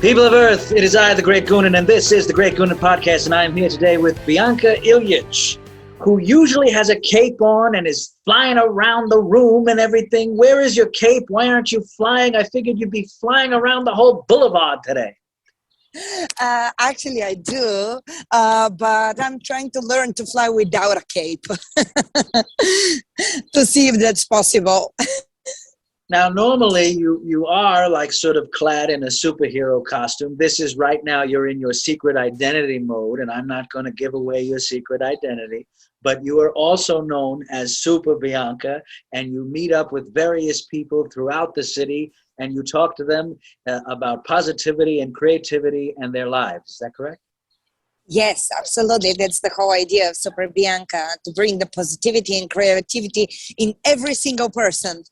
People of Earth, it is I, the Great Goonan, and this is the Great Goonan Podcast, and I am here today with Bianca Ilich, who usually has a cape on and is flying around the room and everything. Where is your cape? Why aren't you flying? I figured you'd be flying around the whole boulevard today. Actually, I do, but I'm trying to learn to fly without a cape to see if that's possible. Now, normally you are like sort of clad in a superhero costume. This is right now you're in your secret identity mode, and I'm not going to give away your secret identity. But you are also known as Super Bianca, and you meet up with various people throughout the city, and you talk to them about positivity and creativity and their lives. Is that correct? Yes, absolutely. That's the whole idea of Super Bianca, to bring the positivity and creativity in every single person.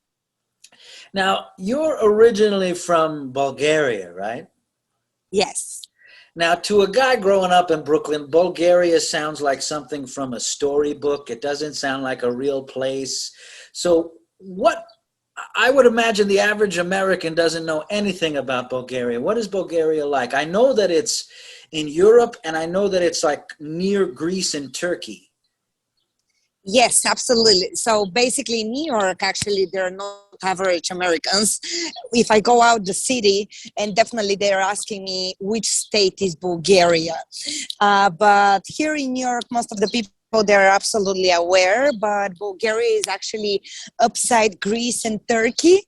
Now, you're originally from Bulgaria, right? Yes. Now, to a guy growing up in Brooklyn, Bulgaria sounds like something from a storybook. It doesn't sound like a real place. So I would imagine the average American doesn't know anything about Bulgaria. What is Bulgaria like? I know that it's in Europe, and I know that it's like near Greece and Turkey. Yes, absolutely. So basically in New York, actually, there are no average Americans. If I go out the city, and definitely they're asking me which state is Bulgaria. But here in New York, most of the people, they're absolutely aware, but Bulgaria is actually upside Greece and Turkey,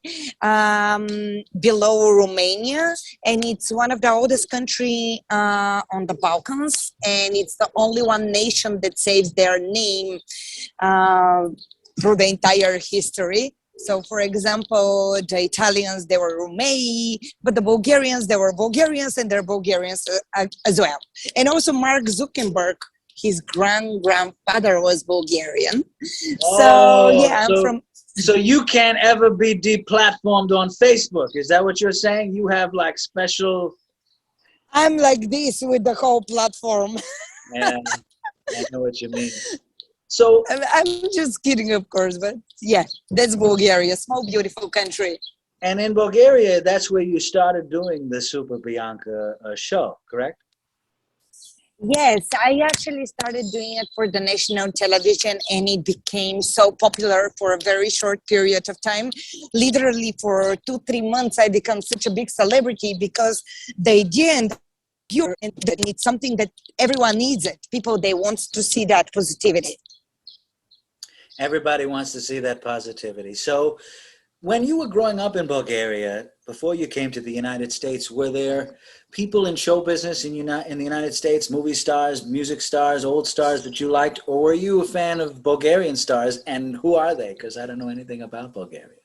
below Romania, and it's one of the oldest country on the Balkans, and it's the only one nation that saves their name through the entire history. So, for example, the Italians, they were Romei, but the Bulgarians, they were Bulgarians, and they're Bulgarians as well. And also Mark Zuckerberg, his grandfather was Bulgarian. So you can't ever be deplatformed on Facebook. Is that what you're saying? You have like special... I'm like this with the whole platform. Yeah, I know what you mean. So I'm just kidding, of course, but yeah, that's Bulgaria, small, beautiful country. And in Bulgaria, that's where you started doing the Super Bianca show, correct? Yes, I actually started doing it for the national television, and it became so popular for a very short period of time. Literally for 2-3 months, I became such a big celebrity because the idea and it's something that everyone needs it. People, they want to see that positivity. Everybody wants to see that positivity. So when you were growing up in Bulgaria, before you came to the United States, were there people in show business in the United States, movie stars, music stars, old stars that you liked, or were you a fan of Bulgarian stars, and who are they? Because I don't know anything about Bulgaria.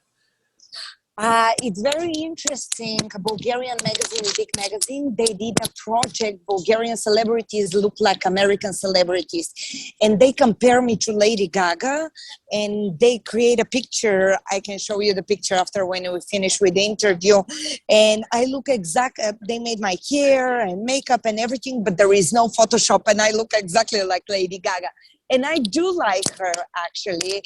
It's very interesting. A Bulgarian magazine, a big magazine, they did a project, Bulgarian celebrities look like American celebrities. And they compare me to Lady Gaga, and they create a picture. I can show you the picture after when we finish with the interview. And I look they made my hair and makeup and everything, but there is no Photoshop, and I look exactly like Lady Gaga. And I do like her, actually.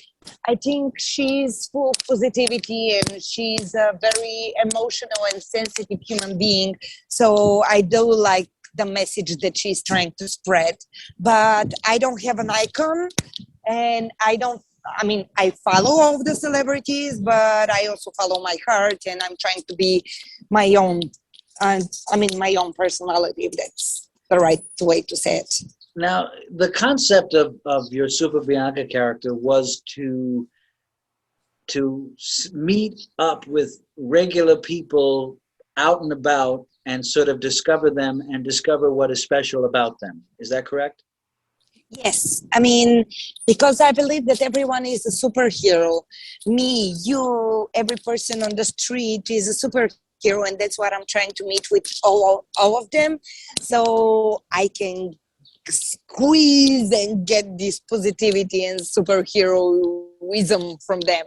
I think she's full of positivity, and she's a very emotional and sensitive human being. So I do like the message that she's trying to spread. But I don't have an icon, and I follow all of the celebrities, but I also follow my heart, and I'm trying to be my own, my own personality, if that's the right way to say it. Now, the concept of your Super Bianca character was to meet up with regular people out and about and sort of discover them and discover what is special about them. Is that correct? Yes. Because I believe that everyone is a superhero. Me, you, every person on the street is a superhero, and that's what I'm trying to meet with all of them, so I can squeeze and get this positivity and superheroism from them.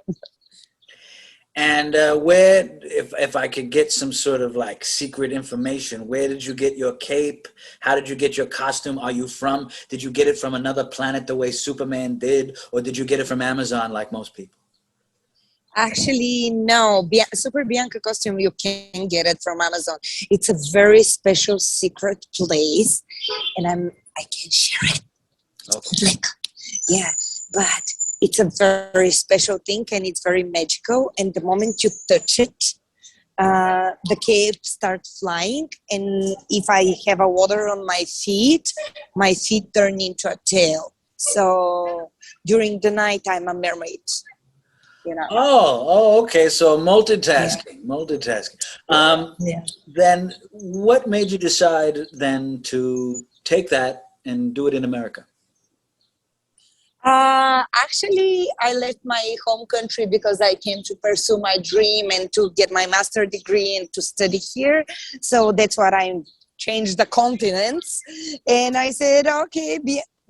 And where, if I could get some sort of like secret information, where did you get your cape? How did you get your costume? Did you get it from another planet the way Superman did? Or did you get it from Amazon like most people? Actually, no. Super Bianca costume, you can get it from Amazon. It's a very special secret place, and I can share it. Okay. Like, yeah, but it's a very special thing, and it's very magical. And the moment you touch it, the cape starts flying, and if I have a water on my feet turn into a tail. So during the night, I'm a mermaid. You know. Okay. So Yeah. multitasking. Yeah. Then what made you decide then to take that and do it in America? Actually, I left my home country because I came to pursue my dream and to get my master degree and to study here. So that's what I changed the continents. And I said, okay,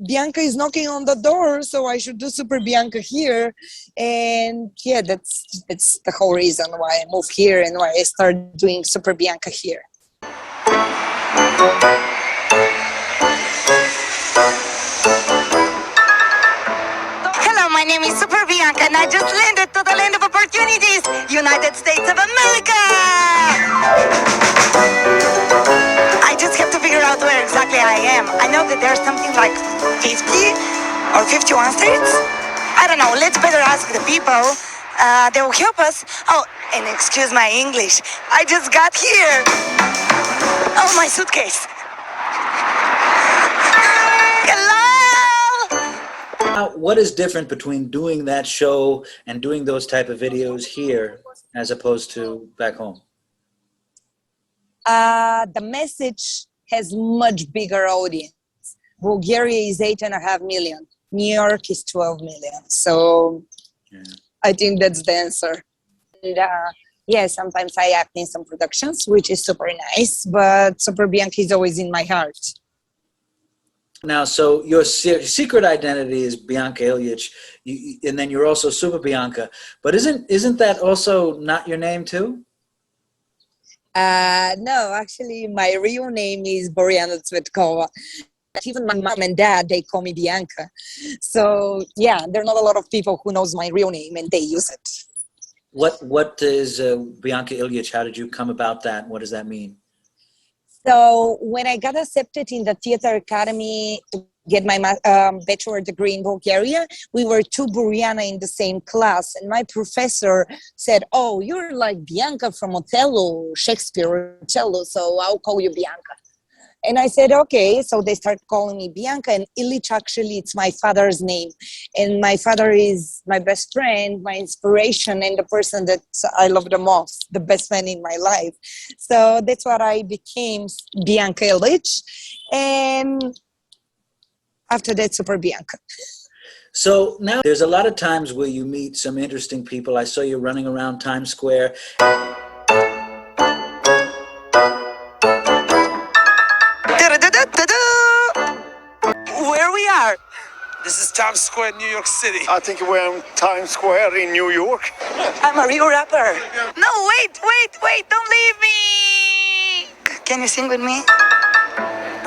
Bianca is knocking on the door, so I should do Super Bianca here. And yeah, that's the whole reason why I moved here and why I started doing Super Bianca here. Hello, my name is Super Bianca, and I just landed to the land of opportunities, United States of America. I just have to figure out where exactly I am. I know that there's something like 50 or 51 states. I don't know. Let's better ask the people. They will help us. Oh, and excuse my English. I just got here. Oh, my suitcase. Hello. Now, what is different between doing that show and doing those type of videos here as opposed to back home? The message has much bigger audience. Bulgaria is 8.5 million. New York is 12 million. So Yeah. I think that's the answer. And yeah, sometimes I act in some productions, which is super nice, but Super Bianca is always in my heart. Now, so your secret identity is Bianca Ilich, and then you're also Super Bianca. But isn't that also not your name too? No, actually, my real name is Boriana Tsvetkova. Even my mom and dad, they call me Bianca. So yeah, there are not a lot of people who knows my real name and they use it. What is Bianca Ilich? How did you come about that? What does that mean? So when I got accepted in the theater academy to get my bachelor degree in Bulgaria, we were two Buriana in the same class. And my professor said, oh, you're like Bianca from Othello, Shakespeare, Othello, so I'll call you Bianca. And I said, okay. So they started calling me Bianca, and Ilich, actually, it's my father's name. And my father is my best friend, my inspiration, and the person that I love the most, the best man in my life. So that's what I became, Bianca Ilich. And after that, Super Bianca. So now there's a lot of times where you meet some interesting people. I saw you running around Times Square. Where we are? This is Times Square, New York City. I think we're in Times Square in New York. I'm a real rapper. No, wait, don't leave me. Can you sing with me?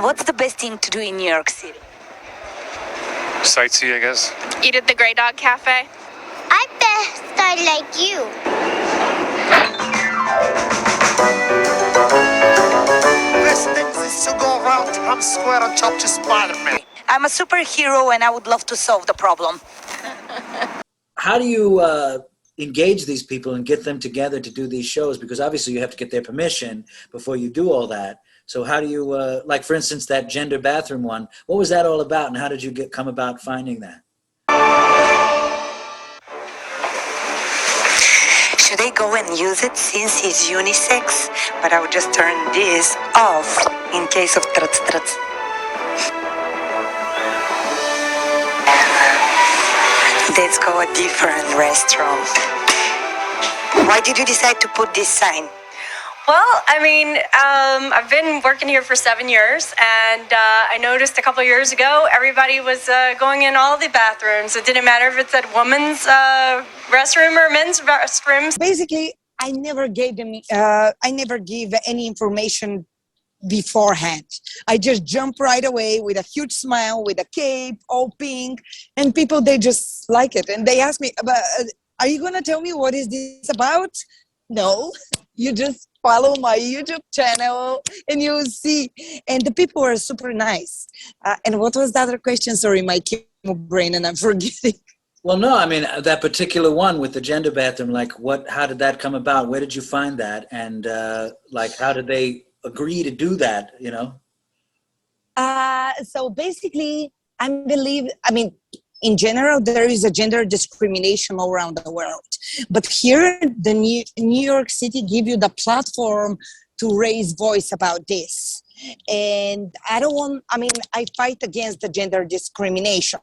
What's the best thing to do in New York City? Sightsee, I guess. Eat at the Grey Dog Cafe. I best start like you. Best thing is to go around Times Square and talk to Spider-Man. I'm a superhero and I would love to solve the problem. How do you engage these people and get them together to do these shows? Because obviously you have to get their permission before you do all that. So how do you, like for instance, that gender bathroom one, what was that all about and how did you come about finding that? Should I go and use it since it's unisex? But I would just turn this off in case of truts. Let's go a different restaurant. Why did you decide to put this sign? Well, I mean, I've been working here for 7 years, and I noticed a couple of years ago, everybody was going in all the bathrooms. It didn't matter if it's at women's restroom or men's restrooms. Basically, I never gave them, I never give any information beforehand. I just jump right away with a huge smile, with a cape, all pink, and people, they just like it. And they ask me, are you going to tell me what is this about? No, you just follow my YouTube channel and you'll see. And the people are super nice. And what was the other question? Sorry, my chemo brain and I'm forgetting. Well, no, I mean, that particular one with the gender bathroom, like how did that come about? Where did you find that? And like, how did they agree to do that, you know? So basically, in general, there is a gender discrimination all around the world. But here, the New York City give you the platform to raise voice about this. And I fight against the gender discrimination.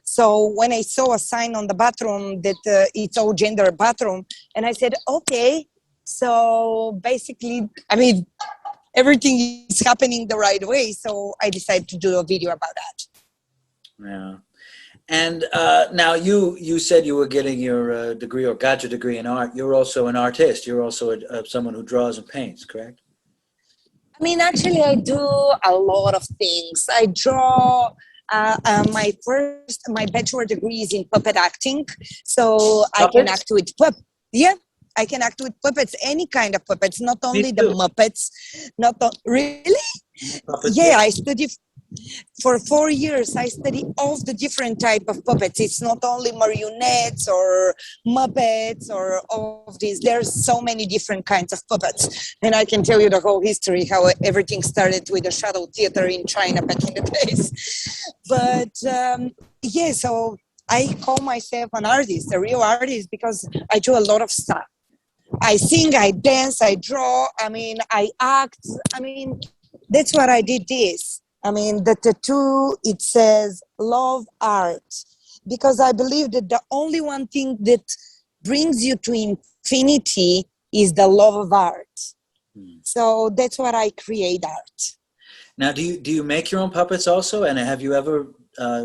So when I saw a sign on the bathroom that it's all gender bathroom, and I said, okay, so basically, everything is happening the right way. So I decided to do a video about that. Yeah. And now you said you were getting your degree or got your degree in art. You're also an artist. You're also someone who draws and paints, correct? Actually, I do a lot of things. I draw. My bachelor degree is in puppet acting, so Puppets? I can act with I can act with puppets, any kind of puppets, not only the Muppets. Really? Puppets, yeah, I study for 4 years. I study all the different type of puppets. It's not only marionettes or Muppets or all of these. There's so many different kinds of puppets, and I can tell you the whole history, how everything started with the shadow theater in China back in the days. But so I call myself an artist, a real artist, because I do a lot of stuff. I sing, I dance, I draw, I act. That's what I did this. The tattoo, it says love art, because I believe that the only one thing that brings you to infinity is the love of art. So that's what I create art. Now, do you make your own puppets also? And have you ever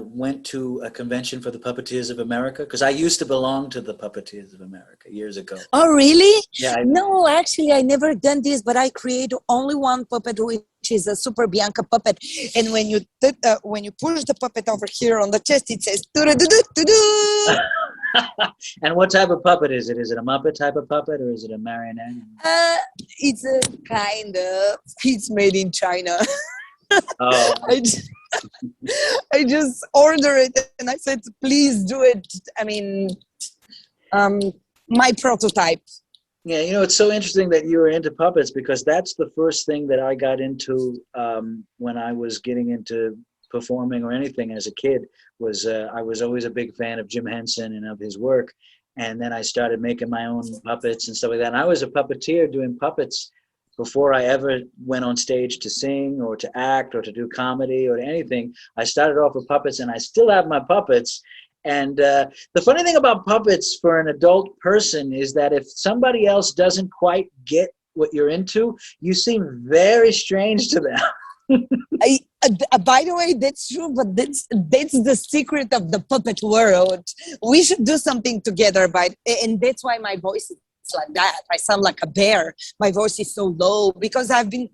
went to a convention for the Puppeteers of America? Because I used to belong to the Puppeteers of America years ago. Oh, really? Yeah. No, actually, I never done this, but I create only one puppet, which is a Super Bianca puppet. And when you push the puppet over here on the chest, it says "do-do-do-do-do-do." And what type of puppet is it? Is it a Muppet type of puppet or is it a marionette? It's a it's made in China. Oh. I just ordered it and I said, please do it. My prototype. Yeah, it's so interesting that you were into puppets, because that's the first thing that I got into when I was getting into performing or anything as a kid. Was I was always a big fan of Jim Henson and of his work. And then I started making my own puppets and stuff like that. And I was a puppeteer doing puppets before I ever went on stage to sing or to act or to do comedy or anything. I started off with puppets, and I still have my puppets. And the funny thing about puppets for an adult person is that if somebody else doesn't quite get what you're into, you seem very strange to them. By the way, that's true, but that's the secret of the puppet world. We should do something together, and that's why my voice is like that. I sound like a bear. My voice is so low because I've been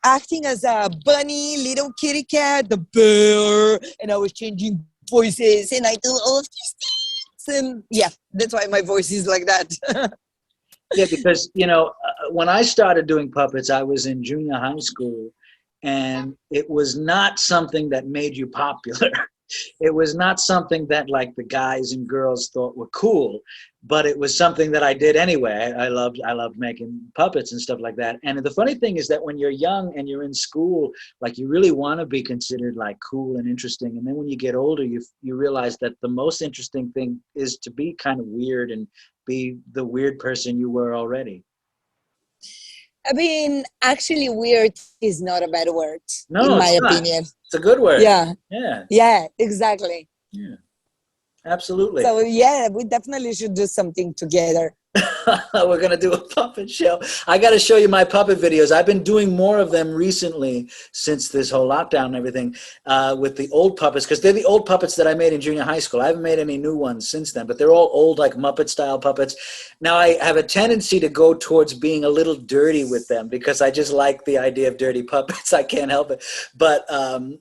acting as a bunny, little kitty cat, the bear, and I was changing voices, and I do all of these things. And yeah, that's why my voice is like that. Yeah, because when I started doing puppets, I was in junior high school, and it was not something that made you popular. It was not something that like the guys and girls thought were cool, but it was something that I did anyway. I loved making puppets and stuff like that. And the funny thing is that when you're young and you're in school, like you really want to be considered like cool and interesting. And then when you get older, you realize that the most interesting thing is to be kind of weird and be the weird person you were already. Actually, weird is not a bad word, No, in my it's not. opinion. It's a good word. Yeah. Yeah. Yeah, exactly. Yeah. Absolutely. So yeah, we definitely should do something together. We're going to do a puppet show. I got to show you my puppet videos. I've been doing more of them recently since this whole lockdown and everything with the old puppets, because they're the old puppets that I made in junior high school. I haven't made any new ones since then, but they're all old, like Muppet style puppets. Now I have a tendency to go towards being a little dirty with them because I just like the idea of dirty puppets. I can't help it. But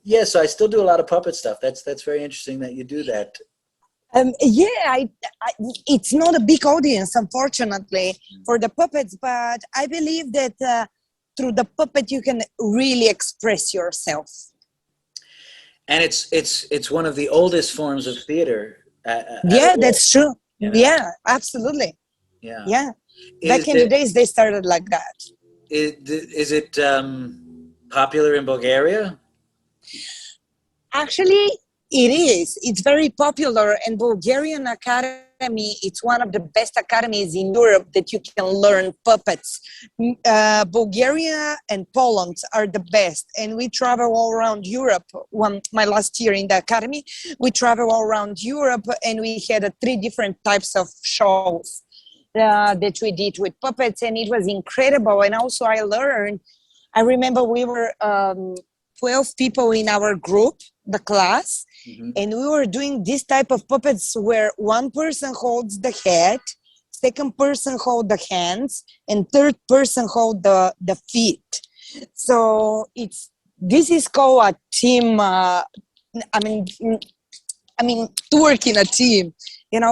yeah, so I still do a lot of puppet stuff. That's very interesting that you do that. It's not a big audience, unfortunately, for the puppets, but I believe that through the puppet you can really express yourself. And it's one of the oldest forms of theater. Yeah, that's true. Yeah. Yeah, absolutely. Yeah. Yeah. Back in the days, they started like that. Is it popular in Bulgaria? Actually, it is. It's very popular, and Bulgarian Academy, it's one of the best academies in Europe that you can learn puppets. Bulgaria and Poland are the best, and we travel all around Europe. My last year in the academy, we travel all around Europe, and we had 3 different types of shows that we did with puppets, and it was incredible. And also I remember we were 12 people in our group, the class, and we were doing this type of puppets where one person holds the head, second person hold the hands, and third person hold the feet. So this is called a team. I mean, to work in a team,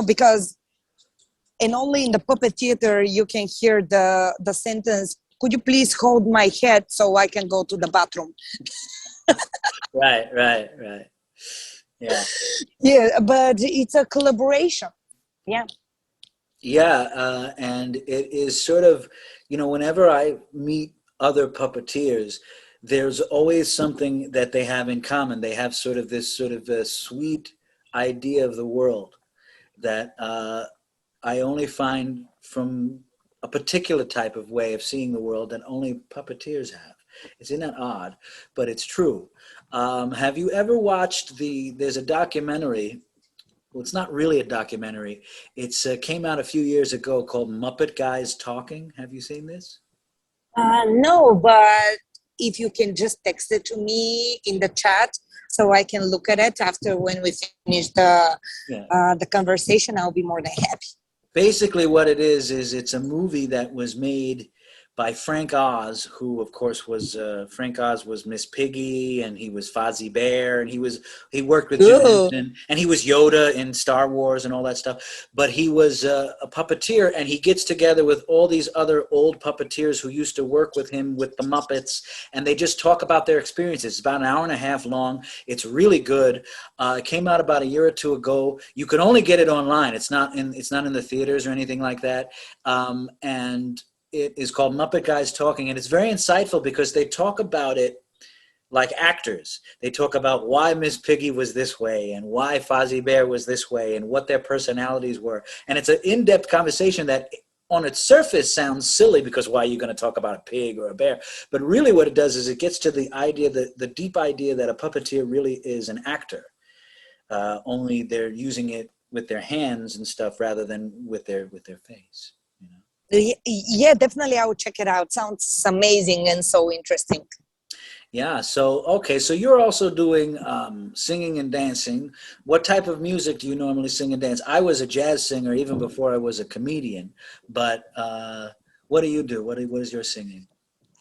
because and only in the puppet theater you can hear the sentence, "Could you please hold my head so I can go to the bathroom?" Right. Yeah. Yeah, but it's a collaboration. Yeah. Yeah, and it is sort of, whenever I meet other puppeteers, there's always something that they have in common. They have sort of this sort of a sweet idea of the world that I only find from a particular type of way of seeing the world that only puppeteers have. Isn't that odd? But it's true. Have you ever watched there's a documentary. Well, it's not really a documentary. It's came out a few years ago called Muppet Guys Talking. Have you seen this? No, but if you can just text it to me in the chat so I can look at it after when we finish the conversation, I'll be more than happy. Basically what it is it's a movie that was made by Frank Oz, who of course was Frank Oz was Miss Piggy, and he was Fozzie Bear, and he worked with Jim Henson, and he was Yoda in Star Wars and all that stuff. But he was a puppeteer, and he gets together with all these other old puppeteers who used to work with him with the Muppets, and they just talk about their experiences. It's about an hour and a half long. It's really good. It came out about a year or two ago. You can only get it online. It's not in the theaters or anything like that. And it is called Muppet Guys Talking, and it's very insightful because they talk about it like actors. They talk about why Miss Piggy was this way and why Fozzie Bear was this way and what their personalities were. And it's an in-depth conversation that on its surface sounds silly because why are you going to talk about a pig or a bear? But really what it does is it gets to the idea, the deep idea that a puppeteer really is an actor. Only they're using it with their hands and stuff rather than with their face. Yeah, definitely. I will check it out. Sounds amazing and so interesting. Yeah. So, okay. So you're also doing singing and dancing. What type of music do you normally sing and dance? I was a jazz singer even before I was a comedian, but what do you do? What is your singing?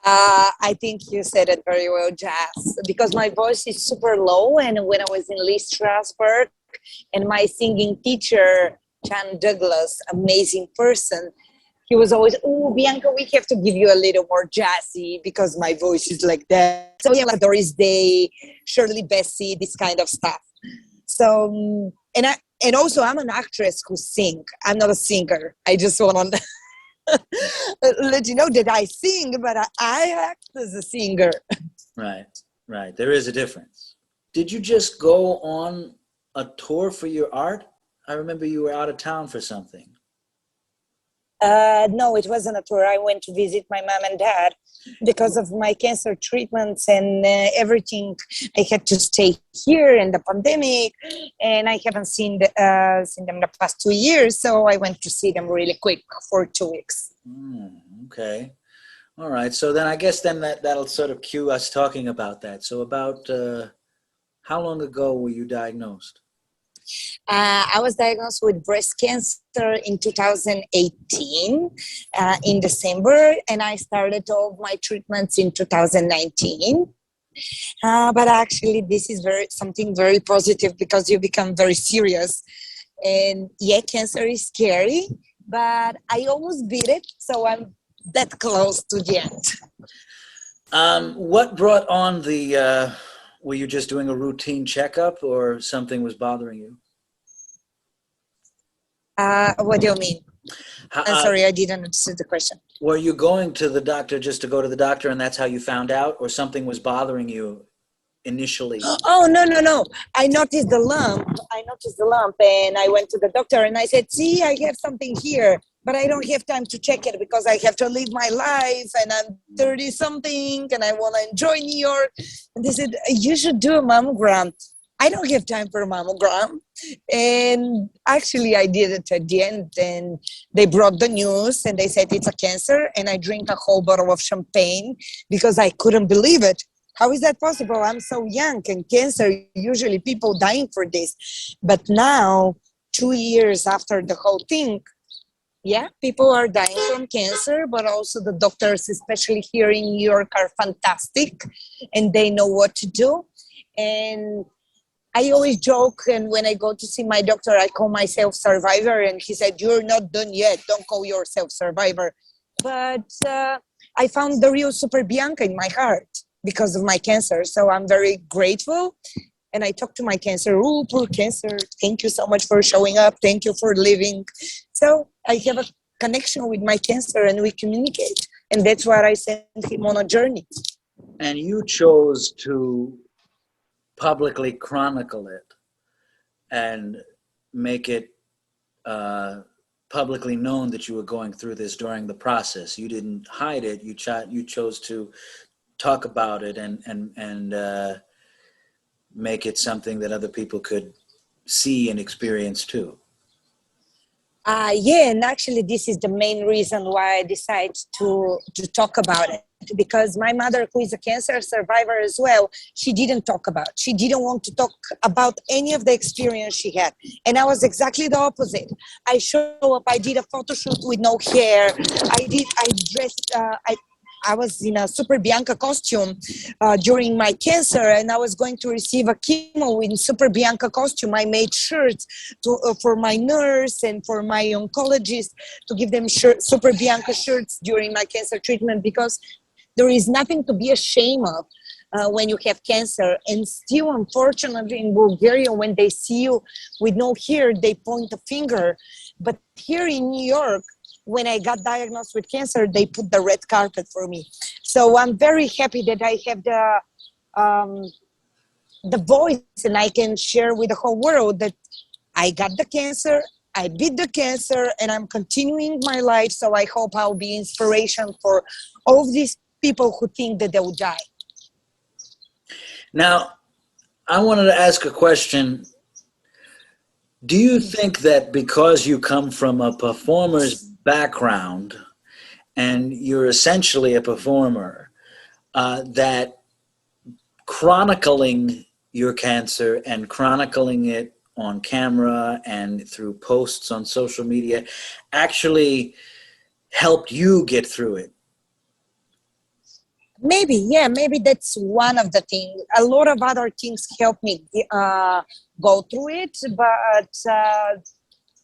I think you said it very well, jazz, because my voice is super low. And when I was in Lee Strasberg and my singing teacher, Chan Douglas, amazing person, he was always, "Oh, Bianca, we have to give you a little more jazzy because my voice is like that." So yeah, like Doris Day, Shirley Bassey, this kind of stuff. So, and also I'm an actress who sings. I'm not a singer. I just want to let you know that I sing, but I act as a singer. Right. There is a difference. Did you just go on a tour for your art? I remember you were out of town for something. No, it wasn't a tour. I went to visit my mom and dad because of my cancer treatments and everything. I had to stay here in the pandemic, and I haven't seen them the past 2 years. So I went to see them really quick for 2 weeks. Okay. All right. So then I guess that'll sort of cue us talking about that. So about how long ago were you diagnosed? I was diagnosed with breast cancer in 2018 in December, and I started all of my treatments in 2019. But actually, this is something very positive because you become very serious And yeah, cancer is scary, but I almost beat it. So I'm that close to the end. What brought on the, were you just doing a routine checkup or something was bothering you? What do you mean? I'm Uh, sorry, I didn't understand the question. were you going to the doctor just to go to the doctor and that's how you found out, or something was bothering you initially? Oh, no, no, no. I noticed the lump. And I went to the doctor and I said, see, I have something here, but I don't have time to check it because I have to live my life and I'm 30 something and I want to enjoy New York. And they said, you should do a mammogram. I don't have time for a mammogram. And actually I did it at the end, and they brought the news and they said it's a cancer, and I drink a whole bottle of champagne because I couldn't believe it. How is that possible? I'm so young, and cancer, usually people dying for this. But now, 2 years after the whole thing, yeah, people are dying from cancer, but also the doctors, especially here in New York, are fantastic and they know what to do. And I always joke, and when I go to see my doctor, I call myself survivor, and he said, you're not done yet. Don't call yourself survivor. But I found the real Super Bianca in my heart because of my cancer. So I'm very grateful. And I talk to my cancer, oh, poor cancer. Thank you so much for showing up. Thank you for living. So I have a connection with my cancer and we communicate. And that's why I sent him on a journey. And you chose to publicly chronicle it and make it publicly known that you were going through this during the process. You didn't hide it. You chose to talk about it and make it something that other people could see and experience too. Yeah, and actually this is the main reason why I decided to talk about it. Because my mother, who is a cancer survivor as well, she didn't want to talk about any of the experience she had. And I was exactly the opposite. I show up, I did a photo shoot with no hair. I was in a Super Bianca costume during my cancer, and I was going to receive a chemo in Super Bianca costume. I made shirts for my nurse and for my oncologist to give them Super Bianca shirts during my cancer treatment, because there is nothing to be ashamed of when you have cancer. And still, unfortunately, in Bulgaria, when they see you with no hair, they point a finger. But here in New York, when I got diagnosed with cancer, they put the red carpet for me. So I'm very happy that I have the voice, and I can share with the whole world that I got the cancer, I beat the cancer, and I'm continuing my life. So I hope I'll be inspiration for all of these people who think that they will die. Now, I wanted to ask a question. Do you think that because you come from a performer's background and you're essentially a performer, that chronicling your cancer and chronicling it on camera and through posts on social media actually helped you get through it? Maybe that's one of the things. A lot of other things helped me go through it, but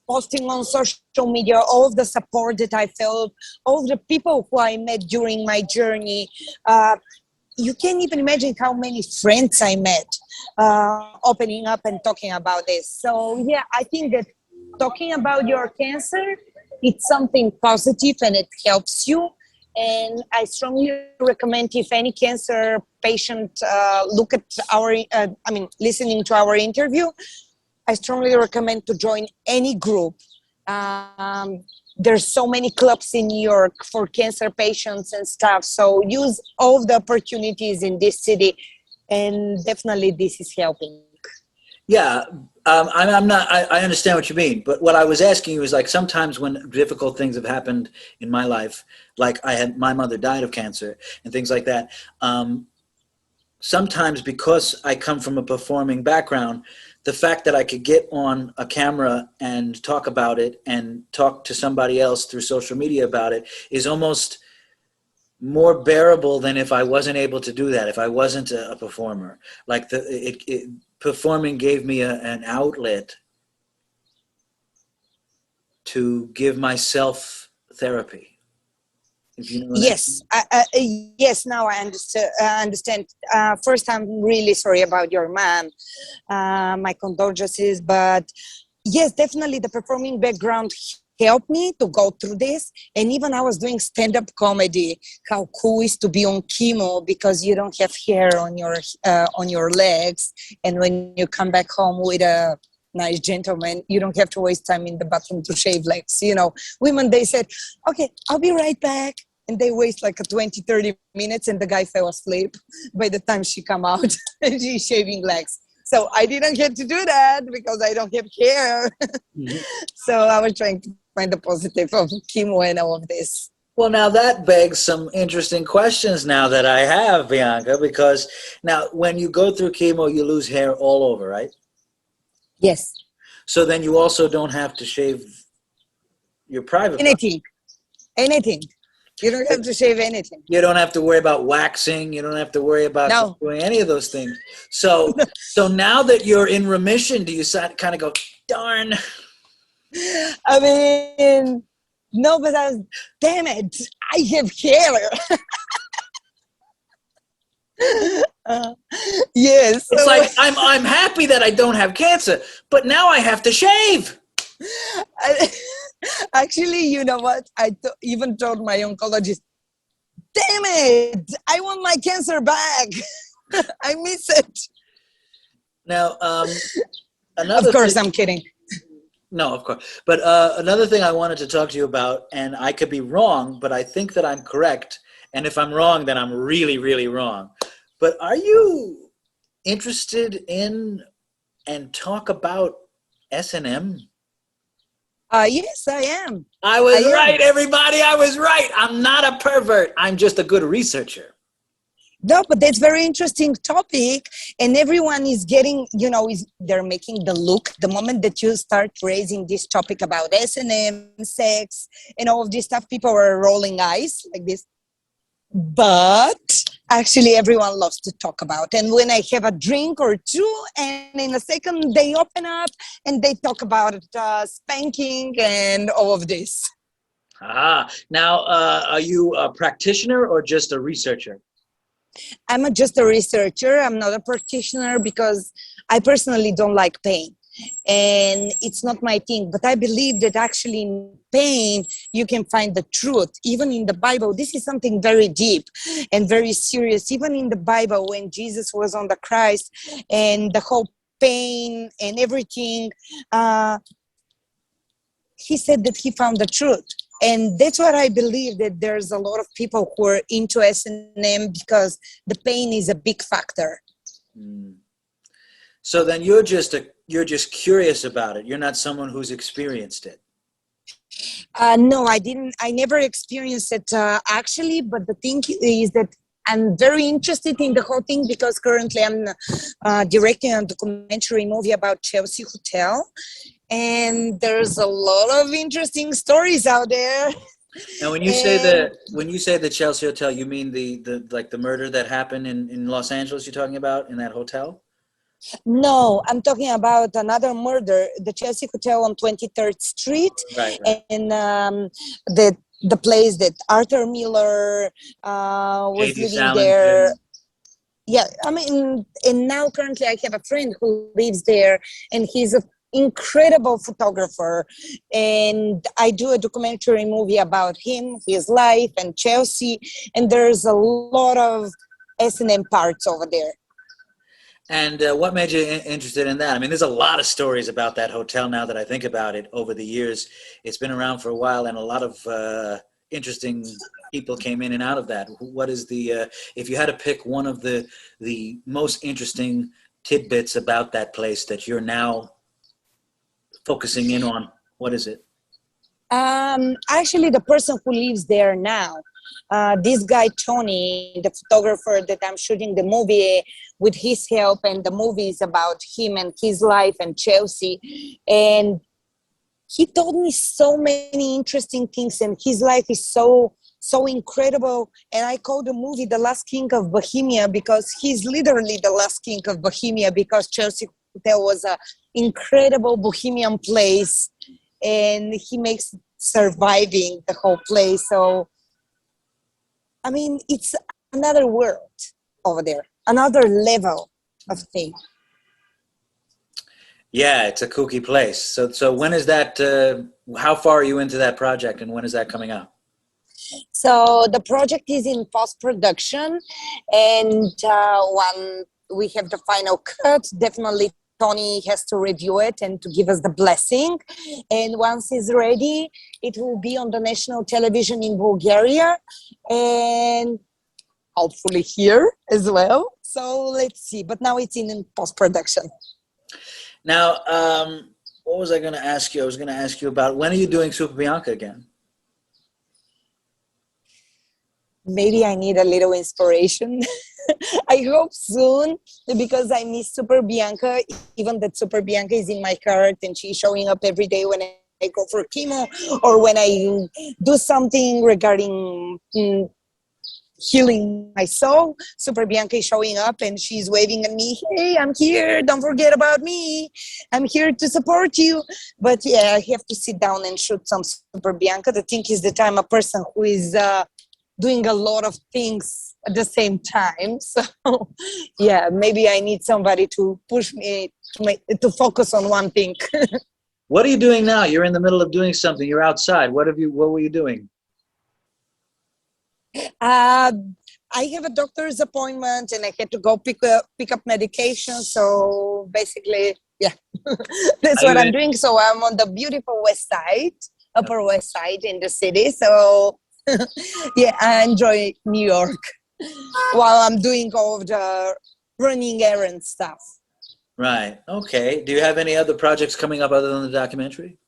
posting on social media, all of the support that I felt, all of the people who I met during my journey, you can't even imagine how many friends I met opening up and talking about this. So yeah, I think that talking about your cancer, it's something positive and it helps you. And I strongly recommend, if any cancer patient listening to our interview, I strongly recommend to join any group. There's so many clubs in New York for cancer patients and stuff. So use all of the opportunities in this city, and definitely this is helping. Yeah, I understand what you mean, but what I was asking you is, like, sometimes when difficult things have happened in my life, like my mother died of cancer and things like that. Sometimes because I come from a performing background, the fact that I could get on a camera and talk about it and talk to somebody else through social media about it is almost more bearable than if I wasn't able to do that, if I wasn't a performer. Like performing gave me an outlet to give myself therapy. If you know what Yes, yes. Now I understand. First, I'm really sorry about your man. My condolences, but yes, definitely the performing background helped me to go through this. And even I was doing stand-up comedy. How cool is to be on chemo because you don't have hair on your legs, and when you come back home with a nice gentleman, you don't have to waste time in the bathroom to shave legs. You know, women, they said, okay, I'll be right back. And they waste like 20, 30 minutes and the guy fell asleep by the time she come out and she's shaving legs. So I didn't get to do that because I don't have hair. Mhm. So I was trying to find the positive of chemo and all of this. Well, now that begs some interesting questions now that I have, Bianca, because now when you go through chemo, you lose hair all over, right? Yes. So then you also don't have to shave your private part. Anything. You don't have to shave anything. You don't have to worry about waxing. You don't have to worry about No. doing any of those things. So, so now that you're in remission, do you kind of go, darn? I mean, no, but damn it, I have hair. Yes. It's like I'm happy that I don't have cancer, but now I have to shave. Actually, you know what? I even told my oncologist, damn it, I want my cancer back. I miss it. Now, another Of course, thing, I'm kidding. no, of course. But another thing I wanted to talk to you about, and I could be wrong, but I think that I'm correct. And if I'm wrong, then I'm really, really wrong. But are you interested in and talk about S&M? Yes, I am. I was I am. right, everybody. I was right. I'm not a pervert. I'm just a good researcher. No, but that's very interesting topic, and everyone is getting, they're making the look. The moment that you start raising this topic about S&M, sex, and all of this stuff, people are rolling eyes like this. But actually, everyone loves to talk about. And when I have a drink or two, and in a second they open up and they talk about spanking and all of this. Now, are you a practitioner or just a researcher? I'm just a researcher. I'm not a practitioner because I personally don't like pain. And it's not my thing, but I believe that actually in pain you can find the truth. Even in the Bible, this is something very deep and very serious. Even in the Bible, when Jesus was on the cross and the whole pain and everything, he said that he found the truth. And that's what I believe, that there's a lot of people who are into S&M because the pain is a big factor. So then you're just curious about it. You're not someone who's experienced it. No, I never experienced it actually, but the thing is that I'm very interested in the whole thing because currently I'm directing a documentary movie about Chelsea Hotel, and there's a lot of interesting stories out there. Now, when you say the Chelsea Hotel, you mean the murder that happened in Los Angeles? You're talking about in that hotel? No, I'm talking about another murder, the Chelsea Hotel on 23rd Street, Right. and the place that Arthur Miller was J.D. living Salinger. there. Yeah, I mean, and now currently I have a friend who lives there, and he's an incredible photographer, and I do a documentary movie about him, his life, and Chelsea, and there's a lot of S&M parts over there. And what made you interested in that? I mean, there's a lot of stories about that hotel now that I think about it over the years. It's been around for a while, and a lot of interesting people came in and out of that. What is if you had to pick one of the most interesting tidbits about that place that you're now focusing in on, what is it? Actually, the person who lives there now, this guy Tony, the photographer that I'm shooting the movie with his help, and the movie is about him and his life and Chelsea, and he told me so many interesting things, and his life is so incredible. And I call the movie The Last King of Bohemia because he's literally the last king of Bohemia, because Chelsea Hotel was an incredible bohemian place. and he makes surviving the whole place. So, I mean, it's another world over there, another level of thing. Yeah, it's a kooky place. So when is that? How far are you into that project, and when is that coming out? So the project is in post-production, and when we have the final cut, definitely Tony has to review it and to give us the blessing. And once it's ready, it will be on the national television in Bulgaria and hopefully here as well. So let's see. But now it's in post-production. Now, what was I going to ask you? I was going to ask you about, when are you doing Super Bianca again? Maybe I need a little inspiration. I hope soon, because I miss Super Bianca, even that Super Bianca is in my heart and she's showing up every day when I go for chemo or when I do something regarding healing my soul. Super Bianca is showing up and she's waving at me. Hey, I'm here. Don't forget about me. I'm here to support you. But yeah, I have to sit down and shoot some Super Bianca. The thing is that I'm a person who is doing a lot of things at the same time. So yeah, maybe I need somebody to push me to focus on one thing. What are you doing now? You're in the middle of doing something. You're outside. What were you doing? I have a doctor's appointment and I had to go pick up medication. So basically, yeah, that's what I'm doing. So I'm on the beautiful west side, upper west side in the city. So yeah, I enjoy New York while I'm doing all of the running errand stuff. Right. Okay. Do you have any other projects coming up other than the documentary?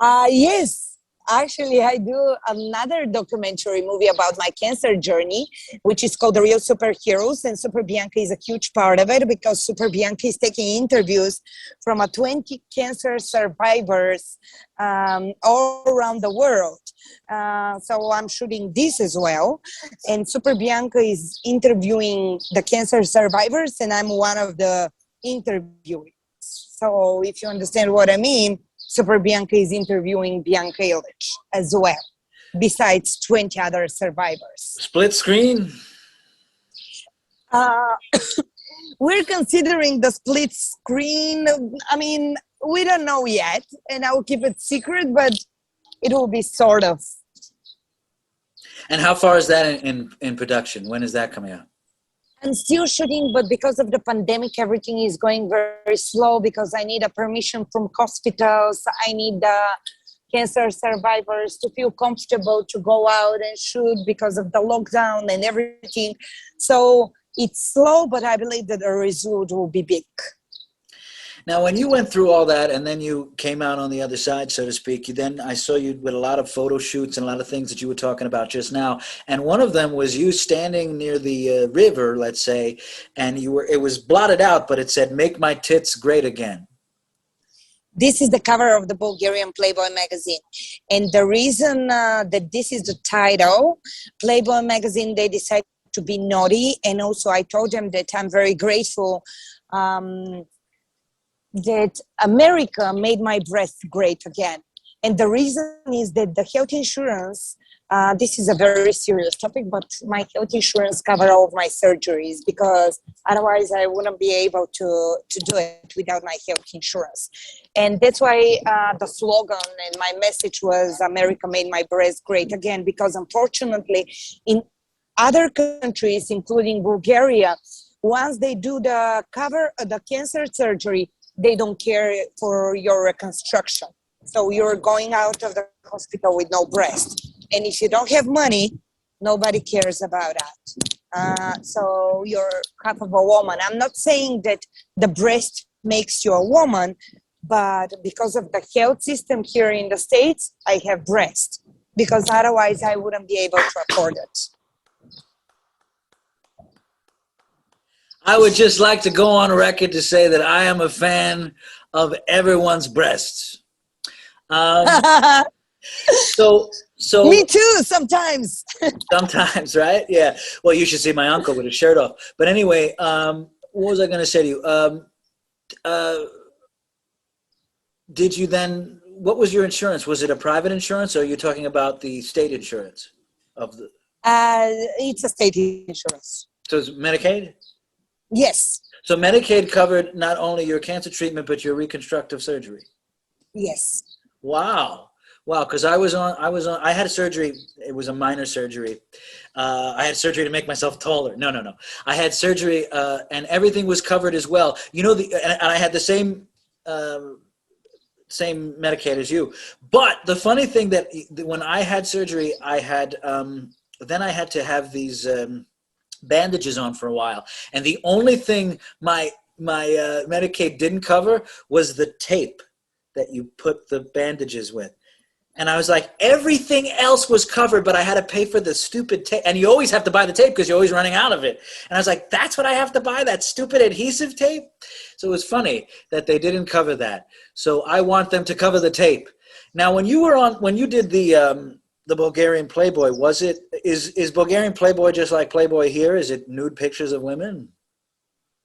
Yes. Actually, I do another documentary movie about my cancer journey, which is called The Real Superheroes, and Super Bianca is a huge part of it because Super Bianca is taking interviews from 20 cancer survivors all around the world. So I'm shooting this as well, and Super Bianca is interviewing the cancer survivors, and I'm one of the interviewees. So if you understand what I mean, Super Bianca is interviewing Bianca Ilich as well, besides 20 other survivors. Split screen? We're considering the split screen. I mean, we don't know yet, and I will keep it secret, but it will be sort of. And how far is that in production? When is that coming out? I'm still shooting, but because of the pandemic, everything is going very slow because I need a permission from hospitals. I need the cancer survivors to feel comfortable to go out and shoot because of the lockdown and everything. So it's slow, but I believe that the result will be big. Now, when you went through all that and then you came out on the other side, so to speak, I saw you with a lot of photo shoots and a lot of things that you were talking about just now. And one of them was you standing near the river, let's say, and it was blotted out, but it said, "Make my tits great again." This is the cover of the Bulgarian Playboy magazine. And the reason that this is the title, Playboy magazine, they decided to be naughty. And also I told them that I'm very grateful that America made my breast great again. And the reason is that the health insurance, this is a very serious topic, but my health insurance cover all of my surgeries because otherwise I wouldn't be able to do it without my health insurance. And that's why the slogan and my message was America made my breast great again, because unfortunately in other countries, including Bulgaria, once they do the cancer surgery, they don't care for your reconstruction. So you're going out of the hospital with no breast. And if you don't have money, nobody cares about that. So you're half of a woman. I'm not saying that the breast makes you a woman, but because of the health system here in the States, I have breast. Because otherwise I wouldn't be able to afford it. I would just like to go on record to say that I am a fan of everyone's breasts. So Me too, sometimes. Sometimes, right? Yeah. Well, you should see my uncle with his shirt off. But anyway, what was I going to say to you? Did you then, what was your insurance? Was it a private insurance, or are you talking about the state insurance of the? It's a state insurance. So it's Medicaid. Yes. So Medicaid covered not only your cancer treatment but your reconstructive surgery. Yes. Wow. Wow, because I had a surgery. It was a minor surgery. I had surgery to make myself taller. No. I had surgery, and everything was covered as well. You know, and I had the same Medicaid as you. But the funny thing that when I had surgery, I had then I had to have these bandages on for a while, and the only thing my Medicaid didn't cover was the tape that you put the bandages with. And I was like, everything else was covered, but I had to pay for the stupid tape. And you always have to buy the tape because you're always running out of it. And I was like, that's what I have to buy, that stupid adhesive tape? So it was funny that they didn't cover that. So I want them to cover the tape. Now, when you did the Bulgarian Playboy, is Bulgarian Playboy just like Playboy here? Is it nude pictures of women?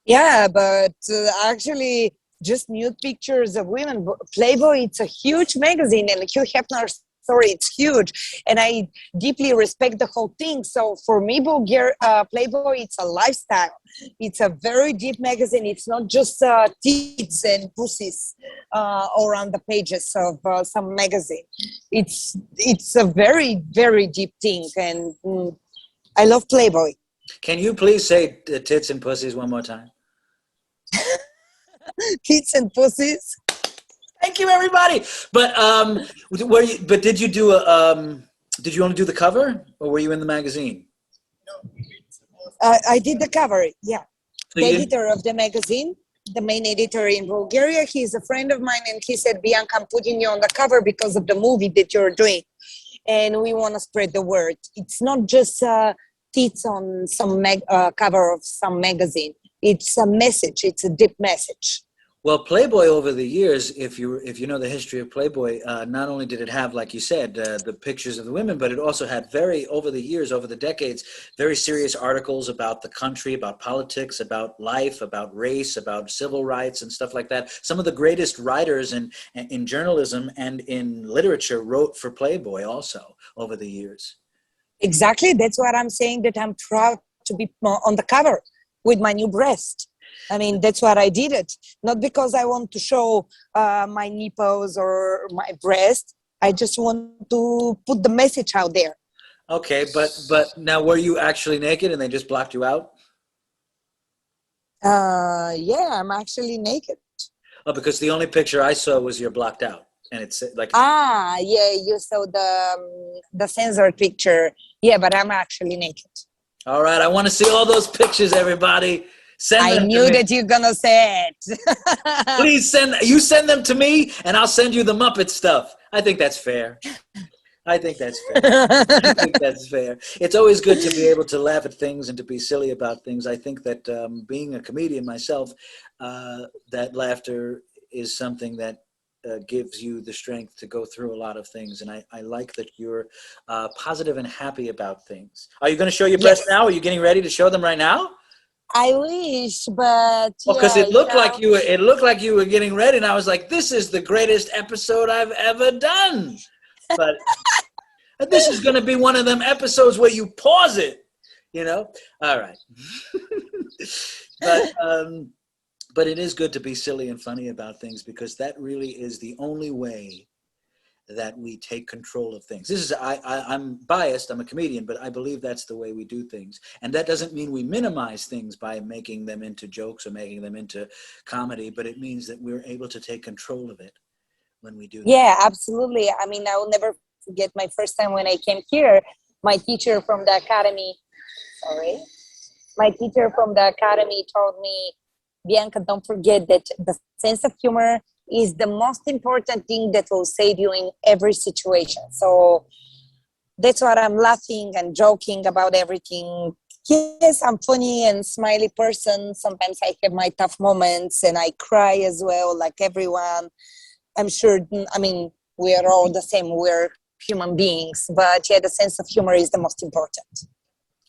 Yeah, but actually, just nude pictures of women. Playboy, it's a huge magazine, and Hugh Hefner's story, it's huge. And I deeply respect the whole thing. So for me, Playboy, it's a lifestyle. It's a very deep magazine. It's not just tits and pussies around the pages of some magazine. It's a very, very deep thing. And I love Playboy. Can you please say tits and pussies one more time? Tits and pussies. Thank you, everybody. But did you do did you only do the cover, or were you in the magazine? I did the cover. Yeah, So the editor of the magazine, the main editor in Bulgaria. He's a friend of mine, and he said, "Bianca, I'm putting you on the cover because of the movie that you're doing, and we want to spread the word. It's not just tits on some cover of some magazine. It's a message. It's a deep message." Well, Playboy over the years, if you know the history of Playboy, not only did it have, like you said, the pictures of the women, but it also had over the decades, very serious articles about the country, about politics, about life, about race, about civil rights and stuff like that. Some of the greatest writers in journalism and in literature wrote for Playboy also over the years. Exactly. That's what I'm saying, that I'm proud to be on the cover with my new breast. I mean, that's what I did it. Not because I want to show my nipples or my breast. I just want to put the message out there. Okay, but now, were you actually naked and they just blocked you out? Yeah, I'm actually naked. Oh, because the only picture I saw was you're blocked out. And it's like... Yeah, you saw the censored picture. Yeah, but I'm actually naked. All right, I want to see all those pictures, everybody. I knew that you're gonna say it. Please send them to me, and I'll send you the Muppet stuff. I think that's fair. I think that's fair. It's always good to be able to laugh at things and to be silly about things. I think that being a comedian myself, that laughter is something that gives you the strength to go through a lot of things. And I like that you're positive and happy about things. Are you going to show your breasts now? Are you getting ready to show them right now? I wish, but because it looked like you were getting ready, and I was like, "This is the greatest episode I've ever done." But this is going to be one of them episodes where you pause it, you know. All right, but it is good to be silly and funny about things, because that really is the only way that we take control of things. I'm biased, I'm a comedian, but I believe that's the way we do things. And that doesn't mean we minimize things by making them into jokes or making them into comedy, but it means that we're able to take control of it when we do that. Yeah, absolutely. I mean, I will never forget my first time when I came here. My teacher from the academy told me, "Bianca, don't forget that the sense of humor is the most important thing that will save you in every situation." So that's what I'm laughing and joking about everything. Yes, I'm funny and smiley person. Sometimes I have my tough moments and I cry as well, like everyone. I'm sure, I mean, we are all the same. We're human beings. But yeah, the sense of humor is the most important.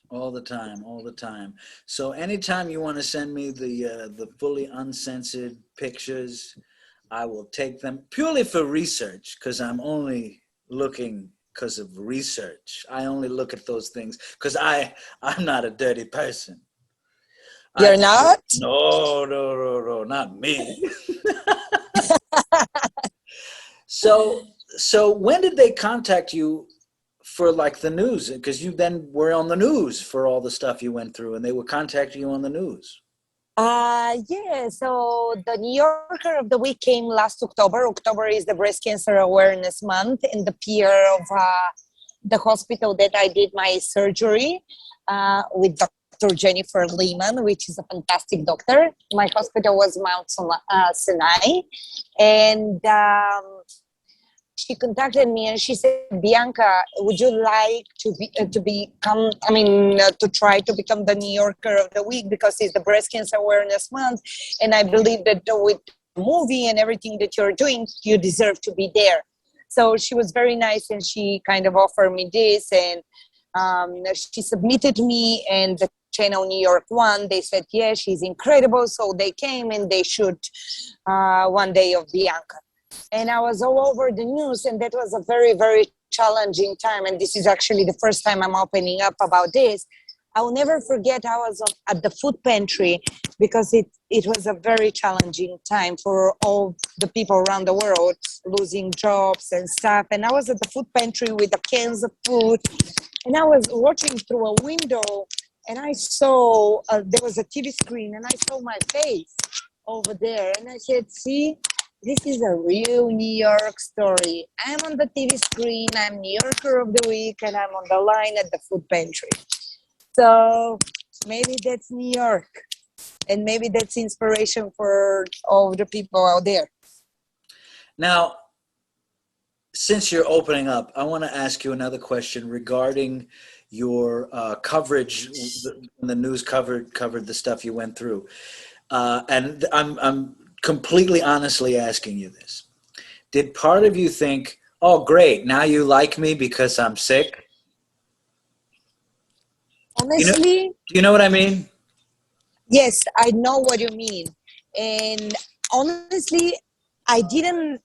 All the time. So anytime you want to send me the fully uncensored pictures I will take them purely for research, because I'm only looking because of research. I only look at those things because I'm not a dirty person. You're not? No, not me. So when did they contact you for like the news? Because you then were on the news for all the stuff you went through, and they were contacting you on the news. Yeah, so the New Yorker of the Week came last October. October is the Breast Cancer Awareness Month, in the pier of the hospital that I did my surgery with Dr. Jennifer Lehman, which is a fantastic doctor. My hospital was Mount Sinai. And she contacted me and she said, Bianca, would you like to try to become the New Yorker of the Week, because it's the Breast Cancer Awareness Month, and I believe that with the movie and everything that you're doing, you deserve to be there. So she was very nice, and she kind of offered me this, and she submitted me, and the channel New York One, they said, yeah, she's incredible. So they came and they shoot one day of Bianca. And I was all over the news, and that was a very, very challenging time. And this is actually the first time I'm opening up about this. I will never forget, I was at the food pantry, because it was a very challenging time for all the people around the world, losing jobs and stuff. And I was at the food pantry with the cans of food, and I was watching through a window, and I saw there was a TV screen, and I saw my face over there. And I said, see, this is a real New York story. I'm on the TV screen, I'm New Yorker of the Week, and I'm on the line at the food pantry. So maybe that's New York, and maybe that's inspiration for all the people out there. Now, since you're opening up, I want to ask you another question regarding your coverage. The news covered the stuff you went through, and I'm completely honestly asking you this. Did part of you think, oh, great, now you like me because I'm sick? Honestly, Do you know what I mean? yes, I know what you mean. And honestly, I didn't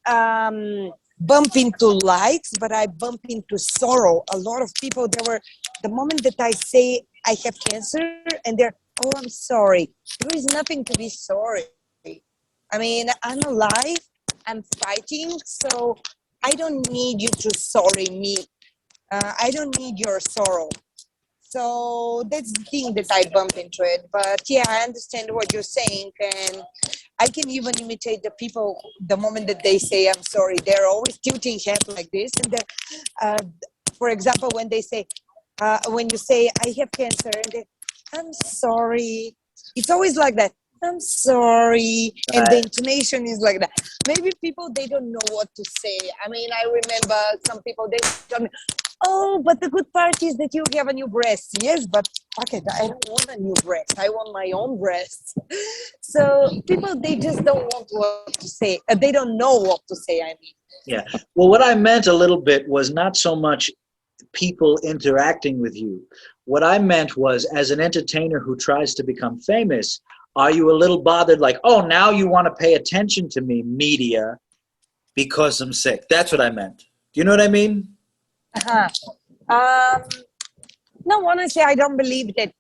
bump into likes, but I bump into sorrow. A lot of people, the moment that I say I have cancer, and they're, oh, I'm sorry. There is nothing to be sorry. I mean, I'm alive, I'm fighting, so I don't need you to sorry me. I don't need your sorrow. So that's the thing that I bump into it. But yeah, I understand what you're saying, and I can even imitate the people the moment that they say I'm sorry. They're always tilting head like this, and for example, when they say, when you say I have cancer, and they, I'm sorry. It's always like that. I'm sorry, and the intonation is like that. Maybe people, they don't know what to say. I mean, I remember some people, they tell me, oh, but the good part is that you have a new breast. Yes, but okay, I don't want a new breast. I want my own breast. So people, they just don't want what to say. They don't know what to say, I mean. Yeah. Well, what I meant a little bit was not so much people interacting with you. What I meant was, as an entertainer who tries to become famous, are you a little bothered, like, oh, now you want to pay attention to me, media, because I'm sick? That's what I meant. Do you know what I mean? No, honestly, I don't believe that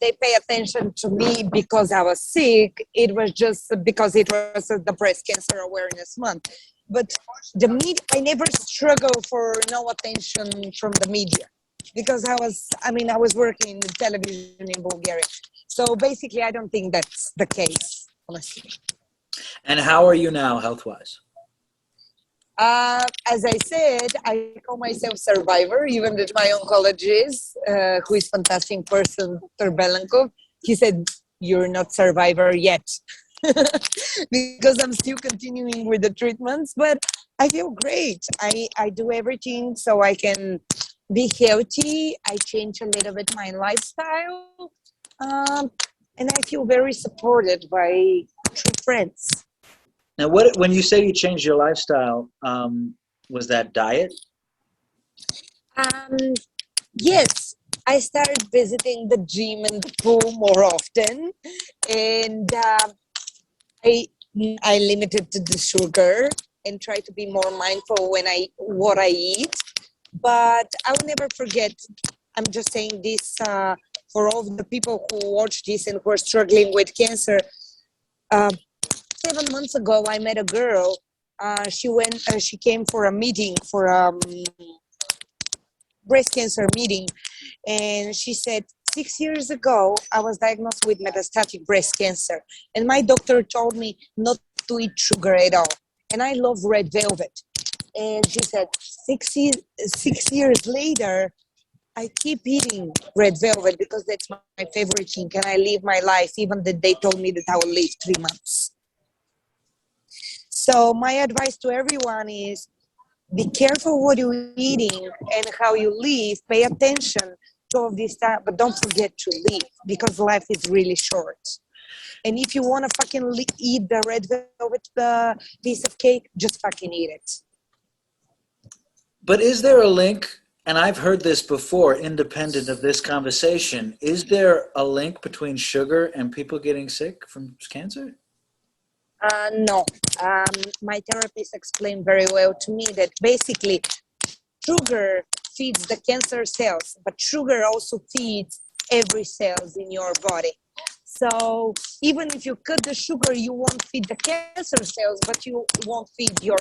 they pay attention to me because I was sick. It was just because it was the Breast Cancer Awareness Month. But the media, I never struggled for no attention from the media, because I was working in television in Bulgaria. So basically, I don't think that's the case, honestly. And how are you now, health-wise? As I said, I call myself survivor, even that my oncologist, who is fantastic person, Dr. Belankov, he said, you're not survivor yet. Because I'm still continuing with the treatments, but I feel great. I do everything so I can be healthy. I change a little bit my lifestyle. And I feel very supported by true friends. Now, when you say you changed your lifestyle, was that diet? Yes, I started visiting the gym and the pool more often, and I limited to the sugar and try to be more mindful when what I eat. But I will never forget. I'm just saying this for all the people who watch this and who are struggling with cancer. 7 months ago, I met a girl. She came for a meeting, for a breast cancer meeting, and she said, 6 years ago, I was diagnosed with metastatic breast cancer, and my doctor told me not to eat sugar at all. And I love red velvet. And she said, 6 years later, I keep eating red velvet because that's my favorite thing, and I live my life, even that they told me that I will live 3 months. So my advice to everyone is, be careful what you're eating and how you live. Pay attention to all this stuff, but don't forget to live, because life is really short. And if you want to fucking eat the red velvet piece of cake, just fucking eat it. But is there a link, and I've heard this before, independent of this conversation, is there a link between sugar and people getting sick from cancer? No. My therapist explained very well to me that basically sugar feeds the cancer cells, but sugar also feeds every cells in your body. So even if you cut the sugar, you won't feed the cancer cells, but you won't feed your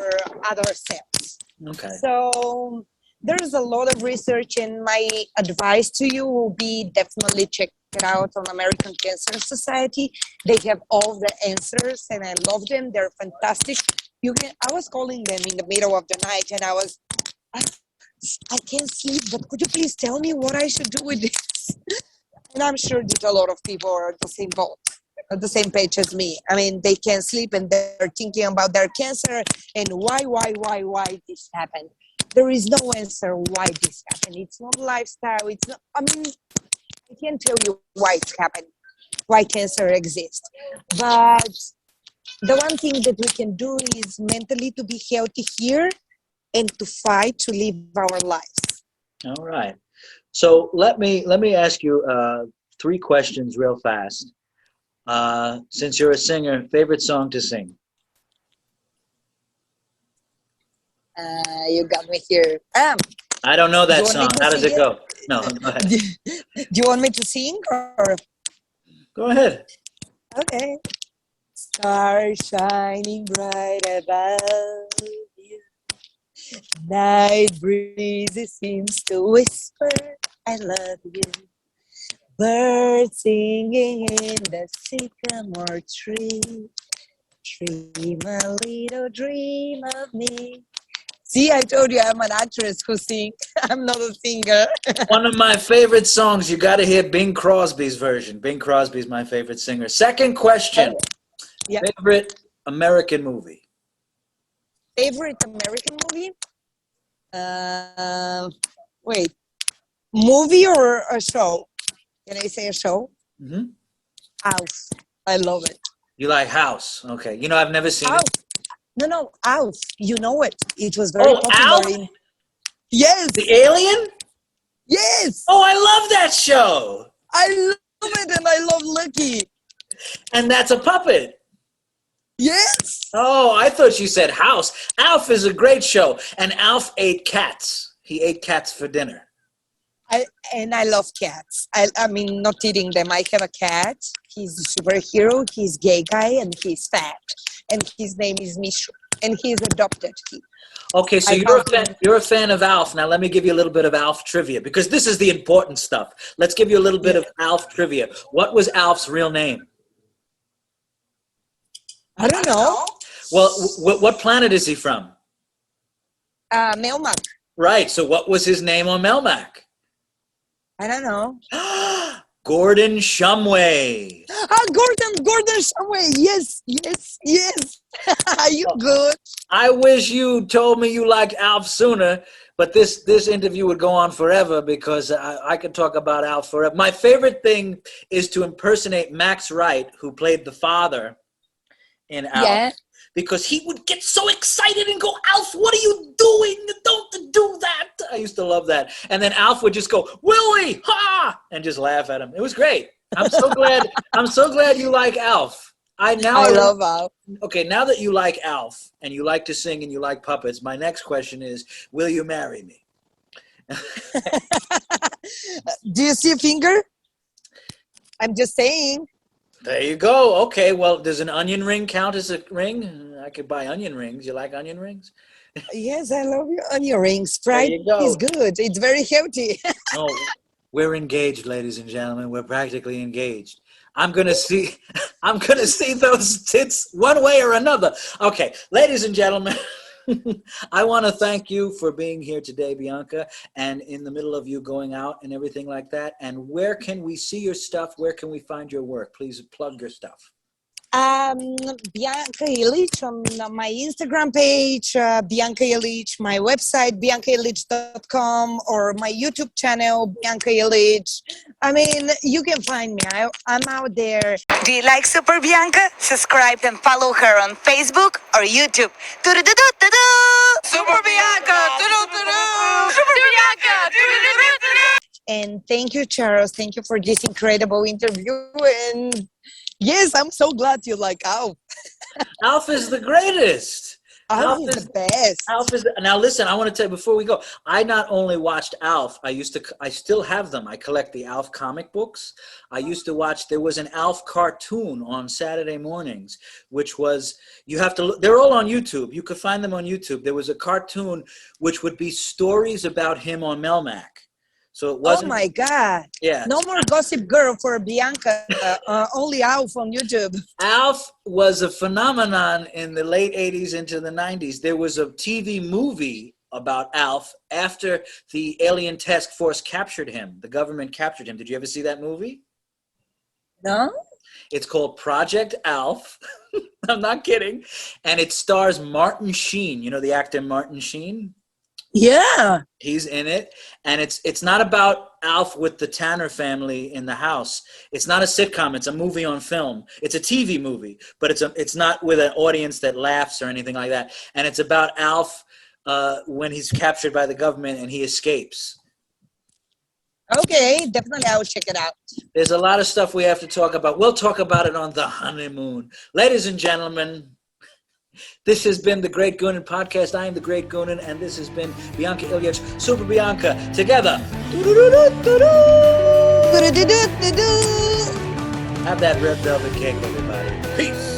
other cells. Okay. So there's a lot of research, and my advice to you will be definitely check it out on American Cancer Society. They have all the answers, and I love them. They're fantastic. I was calling them in the middle of the night, and I can't sleep, but could you please tell me what I should do with this? And I'm sure that a lot of people are at the same boat, at the same page as me. I mean, they can't sleep, and they're thinking about their cancer and why this happened. There is no answer why this happened. It's not lifestyle. It's not, I mean, I can't tell you why it's happened, why cancer exists. But the one thing that we can do is mentally to be healthy here and to fight to live our lives. All right. So let me ask you 3 questions real fast. Since you're a singer, favorite song to sing? You got me here. I don't know that song. How does it go? No, go ahead. Do you want me to sing or? Go ahead. Okay. Stars shining bright above you. Night breezes seems to whisper, I love you. Birds singing in the sycamore tree. Dream a little dream of me. See, I told you I'm an actress who sings. I'm not a singer. One of my favorite songs. You got to hear Bing Crosby's version. Bing Crosby's my favorite singer. Second question. Yeah. Favorite American movie? Favorite American movie? Wait. Movie or a show? Can I say a show? Mm-hmm. Alf. I love it. You like House? Okay. You know, I've never seen Alf. it. No, Alf. You know it. It was very popular. Alf? Yes. The Alien? Yes. Oh, I love that show. I love it, and I love Lucky. And that's a puppet. Yes. Oh, I thought you said House. Alf is a great show. And Alf ate cats. He ate cats for dinner. I love cats. I mean, not eating them. I have a cat. He's a superhero. He's gay guy, and he's fat. And his name is Mishu. And he's adopted. Okay, so you're a fan of Alf. Now let me give you a little bit of Alf trivia, because this is the important stuff. Let's give you a little bit of Alf trivia. What was Alf's real name? I don't know. Well, what planet is he from? Melmac. Right, so what was his name on Melmac? I don't know. Gordon Shumway. Gordon Shumway. Yes. You good? I wish you told me you liked Alf sooner, but this interview would go on forever, because I could talk about Alf forever. My favorite thing is to impersonate Max Wright, who played the father in Alf. Yeah. Because he would get so excited and go, Alf, what are you doing? Don't do that. I used to love that. And then Alf would just go, Willie, ha! And just laugh at him. It was great. I'm so glad you like Alf. I I love Alf. Okay, now that you like Alf and you like to sing and you like puppets, my next question is, will you marry me? Do you see a finger? I'm just saying. There you go. Okay, well, does an onion ring count as a ring? I could buy onion rings. You like onion rings? Yes, I love your onion rings. There Fried you go. is good. It's very healthy. Oh, we're engaged, ladies and gentlemen. We're practically engaged. I'm gonna see those tits one way or another. Okay, ladies and gentlemen, I want to thank you for being here today, Bianca, and in the middle of you going out and everything like that. And where can we see your stuff? Where can we find your work? Please plug your stuff. Bianca Ilich on my Instagram page, Bianca Ilich, my website, biancailich.com, or my YouTube channel, Bianca Ilich. I mean, you can find me. I'm out there. Do you like Super Bianca? Subscribe and follow her on Facebook or YouTube. Do-do-do-do-do-do! Super Bianca! Super Bianca! And thank you, Charles. Thank you for this incredible interview. And yes, I'm so glad you like Alf. Alf is the greatest. Alf is the best. Alf is now. Listen, I want to tell you before we go. I not only watched Alf. I still have them. I collect the Alf comic books. I used to watch. There was an Alf cartoon on Saturday mornings, which was you have to. Look, they're all on YouTube. You could find them on YouTube. There was a cartoon which would be stories about him on Melmac. So it wasn't. Oh my God! Yeah. No more Gossip Girl for Bianca. Only Alf on YouTube. Alf was a phenomenon in the late 80s into the 90s. There was a TV movie about Alf after the alien task force captured him. The government captured him. Did you ever see that movie? No. It's called Project Alf. I'm not kidding. And it stars Martin Sheen. You know the actor Martin Sheen? Yeah. He's in it, and it's not about Alf with the Tanner family in the house. It's not a sitcom. It's a movie on film. It's a TV movie, but it's not with an audience that laughs or anything like that. And it's about Alf when he's captured by the government and he escapes. Okay, definitely I will check it out. There's a lot of stuff we have to talk about. We'll talk about it on the honeymoon. Ladies and gentlemen, this has been the Great Goonan Podcast. I am the Great Goonan, and this has been Bianca Ilich, Super Bianca, together. Have that red velvet cake, everybody. Peace.